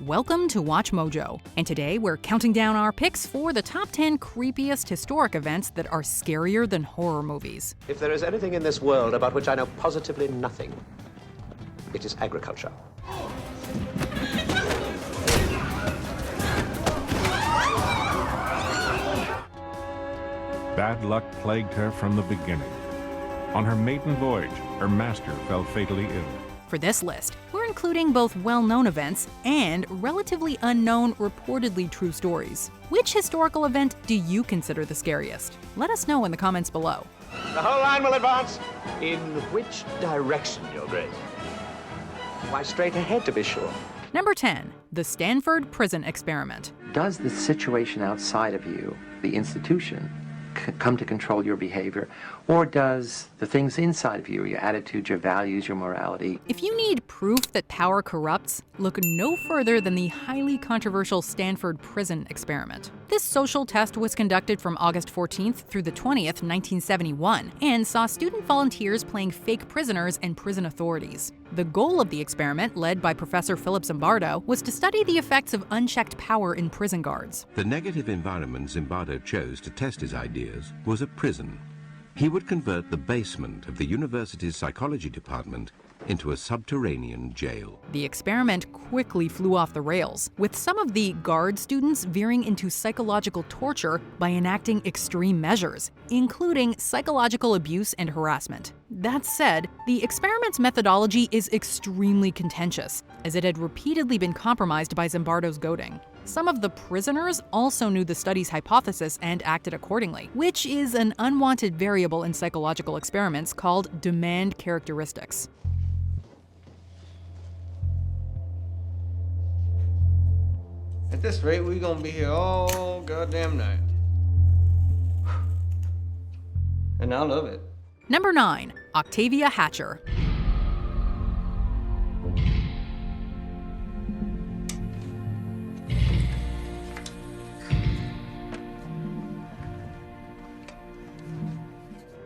Welcome to WatchMojo, and today we're counting down our picks for the top 10 creepiest historic events that are scarier than horror movies. If there is anything in this world about which I know positively nothing, it is agriculture. Bad luck plagued her from the beginning. On her maiden voyage, her master fell fatally ill. For this list, we're including both well-known events and relatively unknown, reportedly true stories. Which historical event do you consider the scariest? Let us know in the comments below. The whole line will advance. In which direction, Your Grace? Why, straight ahead, to be sure. Number 10. The Stanford Prison Experiment. Does the situation outside of you, the institution, come to control your behavior, or does the things inside of you, your attitudes, your values, your morality? If you need proof that power corrupts, look no further than the highly controversial Stanford Prison Experiment. This social test was conducted from August 14th through the 20th, 1971, and saw student volunteers playing fake prisoners and prison authorities. The goal of the experiment, led by Professor Philip Zimbardo, was to study the effects of unchecked power in prison guards. The negative environment Zimbardo chose to test his ideas was a prison. He would convert the basement of the university's psychology department into a subterranean jail. The experiment quickly flew off the rails, with some of the guard students veering into psychological torture by enacting extreme measures, including psychological abuse and harassment. That said, the experiment's methodology is extremely contentious, as it had repeatedly been compromised by Zimbardo's goading. Some of the prisoners also knew the study's hypothesis and acted accordingly, which is an unwanted variable in psychological experiments called demand characteristics. At this rate, we're gonna be here all goddamn night. And I love it. Number 9. Octavia Hatcher.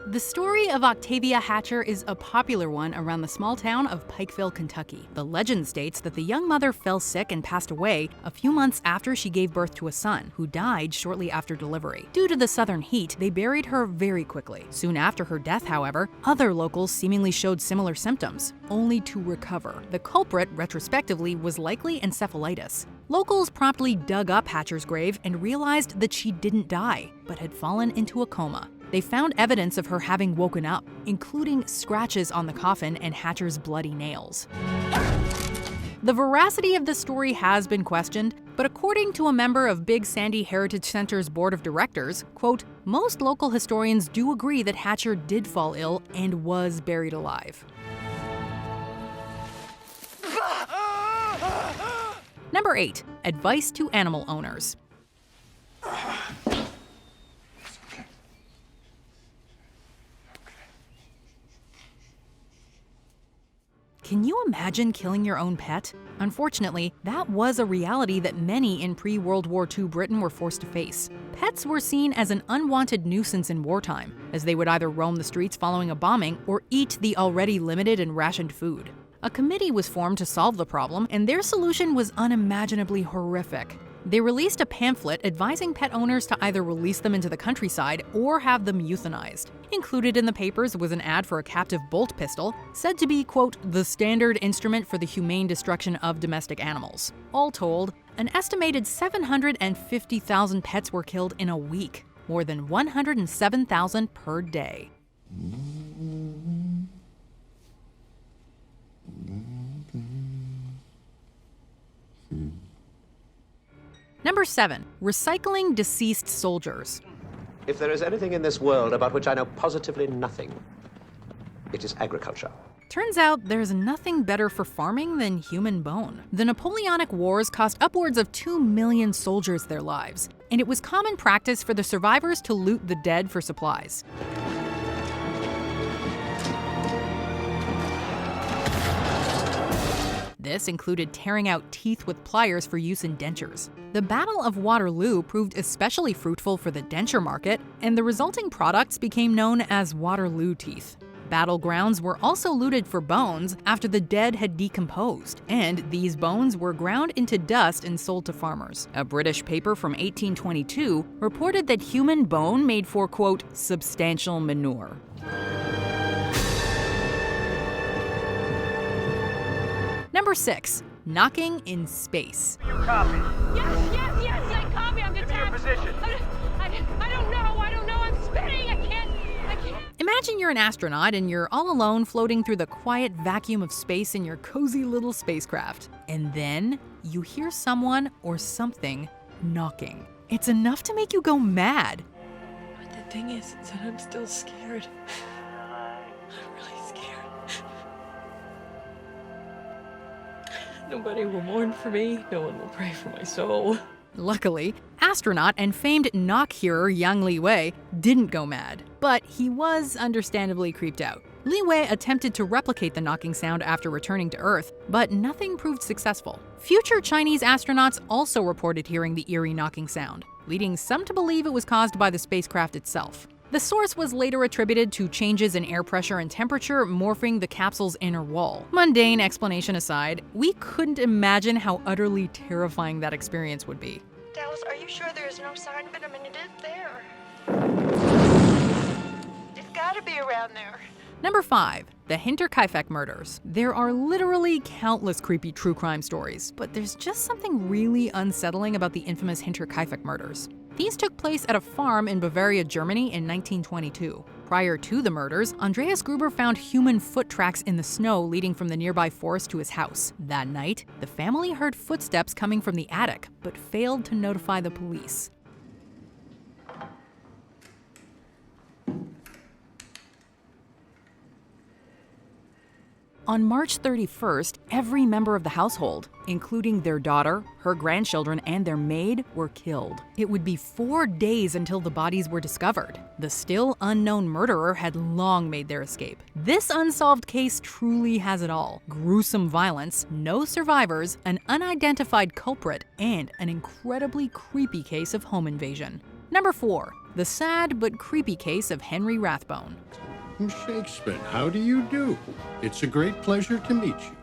The story of Octavia Hatcher is a popular one around the small town of Pikeville, Kentucky. The legend states that the young mother fell sick and passed away a few months after she gave birth to a son, who died shortly after delivery. Due to the southern heat, they buried her very quickly. Soon after her death, however, other locals seemingly showed similar symptoms, only to recover. The culprit, retrospectively, was likely encephalitis. Locals promptly dug up Hatcher's grave and realized that she didn't die, but had fallen into a coma. They found evidence of her having woken up, including scratches on the coffin and Hatcher's bloody nails. The veracity of the story has been questioned, but according to a member of Big Sandy Heritage Center's board of directors, quote, most local historians do agree that Hatcher did fall ill and was buried alive. Number 8. Advice to animal owners. Can you imagine killing your own pet? Unfortunately, that was a reality that many in pre-World War II Britain were forced to face. Pets were seen as an unwanted nuisance in wartime, as they would either roam the streets following a bombing or eat the already limited and rationed food. A committee was formed to solve the problem, and their solution was unimaginably horrific. They released a pamphlet advising pet owners to either release them into the countryside or have them euthanized. Included in the papers was an ad for a captive bolt pistol, said to be, quote, the standard instrument for the humane destruction of domestic animals. All told, an estimated 750,000 pets were killed in a week, more than 107,000 per day. Number 7. Recycling deceased soldiers. If there is anything in this world about which I know positively nothing, it is agriculture. Turns out there's nothing better for farming than human bone. The Napoleonic Wars cost upwards of 2 million soldiers their lives, and it was common practice for the survivors to loot the dead for supplies. This included tearing out teeth with pliers for use in dentures. The Battle of Waterloo proved especially fruitful for the denture market, and the resulting products became known as Waterloo teeth. Battlegrounds were also looted for bones after the dead had decomposed, and these bones were ground into dust and sold to farmers. A British paper from 1822 reported that human bone made for, quote, substantial manure. Number 6. Knocking in space. You copy? Yes, I copy. I'm Give me your position. I don't know. I'm spinning. I can't. Imagine you're an astronaut and you're all alone floating through the quiet vacuum of space in your cozy little spacecraft. And then you hear someone or something knocking. It's enough to make you go mad. But the thing is that I'm still scared. I'm really scared. Nobody will mourn for me. No one will pray for my soul. Luckily, astronaut and famed knock hearer Yang Li Wei didn't go mad, but he was understandably creeped out. Li Wei attempted to replicate the knocking sound after returning to Earth, but nothing proved successful. Future Chinese astronauts also reported hearing the eerie knocking sound, leading some to believe it was caused by the spacecraft itself. The source was later attributed to changes in air pressure and temperature morphing the capsule's inner wall. Mundane explanation aside, we couldn't imagine how utterly terrifying that experience would be. Dallas, are you sure there is no sign of it? I mean, it is there. It's gotta be around there. Number 5. The Hinterk Murders. There are literally countless creepy true crime stories, but there's just something really unsettling about the infamous Hinterk Murders. These took place at a farm in Bavaria, Germany in 1922. Prior to the murders, Andreas Gruber found human foot tracks in the snow leading from the nearby forest to his house. That night, the family heard footsteps coming from the attic, but failed to notify the police. On March 31st, every member of the household, including their daughter, her grandchildren, and their maid, were killed. It would be 4 days until the bodies were discovered. The still unknown murderer had long made their escape. This unsolved case truly has it all: gruesome violence, no survivors, an unidentified culprit, and an incredibly creepy case of home invasion. Number 4. The sad but creepy case of Henry Rathbone. Shakespeare, how do you do? It's a great pleasure to meet you.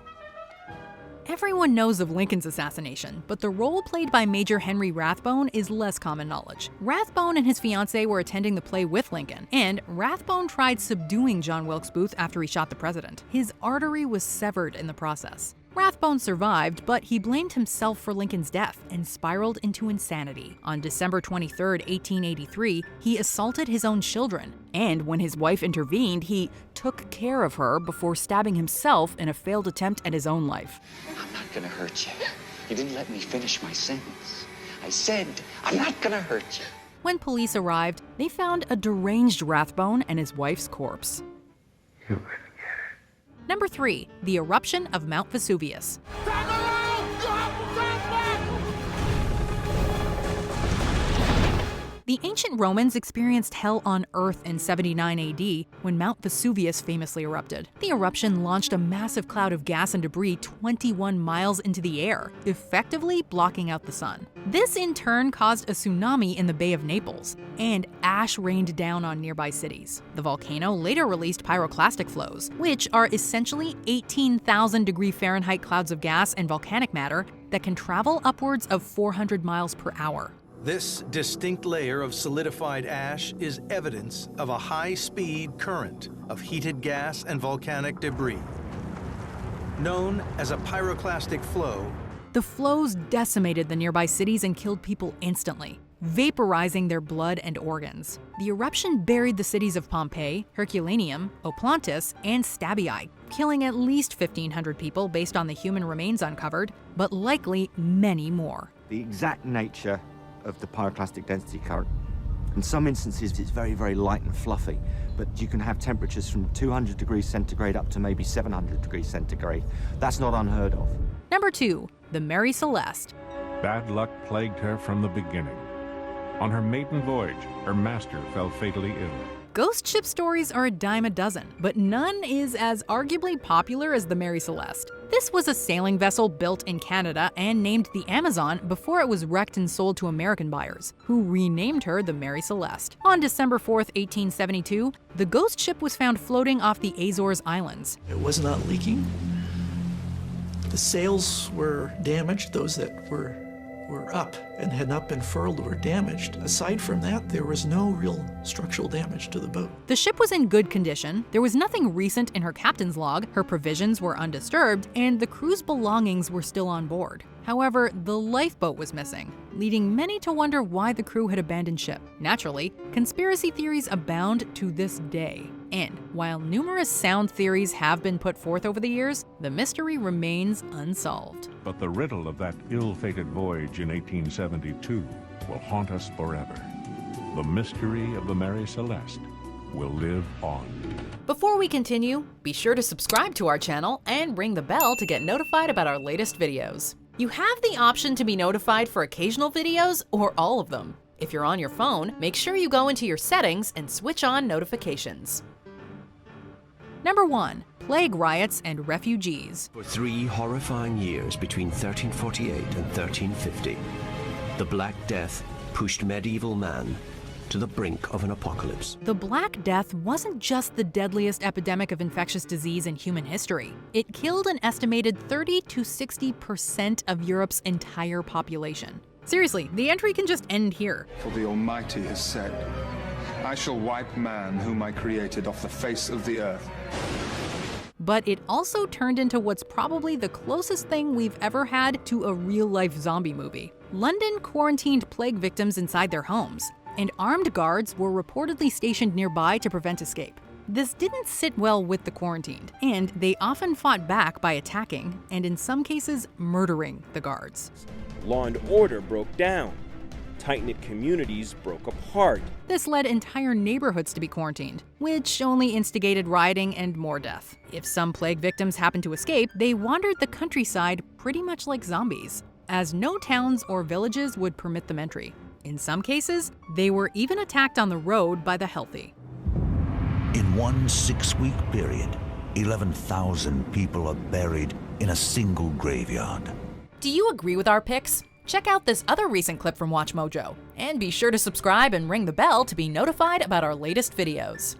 Everyone knows of Lincoln's assassination, but the role played by Major Henry Rathbone is less common knowledge. Rathbone and his fiancée were attending the play with Lincoln, and Rathbone tried subduing John Wilkes Booth after he shot the president. His artery was severed in the process. Rathbone survived, but he blamed himself for Lincoln's death and spiraled into insanity. On December 23, 1883, he assaulted his own children, and when his wife intervened, he took care of her before stabbing himself in a failed attempt at his own life. I'm not gonna hurt you. You didn't let me finish my sentence. I said, I'm not gonna hurt you. When police arrived, they found a deranged Rathbone and his wife's corpse. Number 3. The eruption of Mount Vesuvius. The ancient Romans experienced hell on Earth in 79 AD when Mount Vesuvius famously erupted. The eruption launched a massive cloud of gas and debris 21 miles into the air, effectively blocking out the sun. This in turn caused a tsunami in the Bay of Naples, and ash rained down on nearby cities. The volcano later released pyroclastic flows, which are essentially 18,000 degree Fahrenheit clouds of gas and volcanic matter that can travel upwards of 400 miles per hour. This distinct layer of solidified ash is evidence of a high-speed current of heated gas and volcanic debris. Known as a pyroclastic flow, the flows decimated the nearby cities and killed people instantly, vaporizing their blood and organs. The eruption buried the cities of Pompeii, Herculaneum, Oplontis, and Stabiae, killing at least 1,500 people based on the human remains uncovered, but likely many more. The exact nature of the pyroclastic density current. In some instances, it's very, very light and fluffy, but you can have temperatures from 200 degrees centigrade up to maybe 700 degrees centigrade. That's not unheard of. Number 2. The Mary Celeste. Bad luck plagued her from the beginning. On her maiden voyage, her master fell fatally ill. Ghost ship stories are a dime a dozen, but none is as arguably popular as the Mary Celeste. This was a sailing vessel built in Canada and named the Amazon before it was wrecked and sold to American buyers, who renamed her the Mary Celeste. On December 4th, 1872, the ghost ship was found floating off the Azores Islands. It was not leaking. The sails were damaged, those that were up and had not been furled were damaged. Aside from that, there was no real structural damage to the boat. The ship was in good condition, there was nothing recent in her captain's log, her provisions were undisturbed, and the crew's belongings were still on board. However, the lifeboat was missing, leading many to wonder why the crew had abandoned ship. Naturally, conspiracy theories abound to this day. And while numerous sound theories have been put forth over the years, the mystery remains unsolved. But the riddle of that ill-fated voyage in 1872 will haunt us forever. The mystery of the Mary Celeste will live on. Before we continue, be sure to subscribe to our channel and ring the bell to get notified about our latest videos. You have the option to be notified for occasional videos or all of them. If you're on your phone, make sure you go into your settings and switch on notifications. Number 1. Plague Riots and Refugees. For 3 horrifying years between 1348 and 1350, the Black Death pushed medieval man to the brink of an apocalypse. The Black Death wasn't just the deadliest epidemic of infectious disease in human history. It killed an estimated 30 to 60% of Europe's entire population. Seriously, the entry can just end here. For the Almighty has said, I shall wipe man whom I created off the face of the earth. But it also turned into what's probably the closest thing we've ever had to a real-life zombie movie. London quarantined plague victims inside their homes, and armed guards were reportedly stationed nearby to prevent escape. This didn't sit well with the quarantined, and they often fought back by attacking, and in some cases, murdering the guards. Law and order broke down. Tight-knit communities broke apart. This led entire neighborhoods to be quarantined, which only instigated rioting and more death. If some plague victims happened to escape, they wandered the countryside pretty much like zombies, as no towns or villages would permit them entry. In some cases, they were even attacked on the road by the healthy. In one 6-week period, 11,000 people are buried in a single graveyard. Do you agree with our picks? Check out this other recent clip from WatchMojo, and be sure to subscribe and ring the bell to be notified about our latest videos.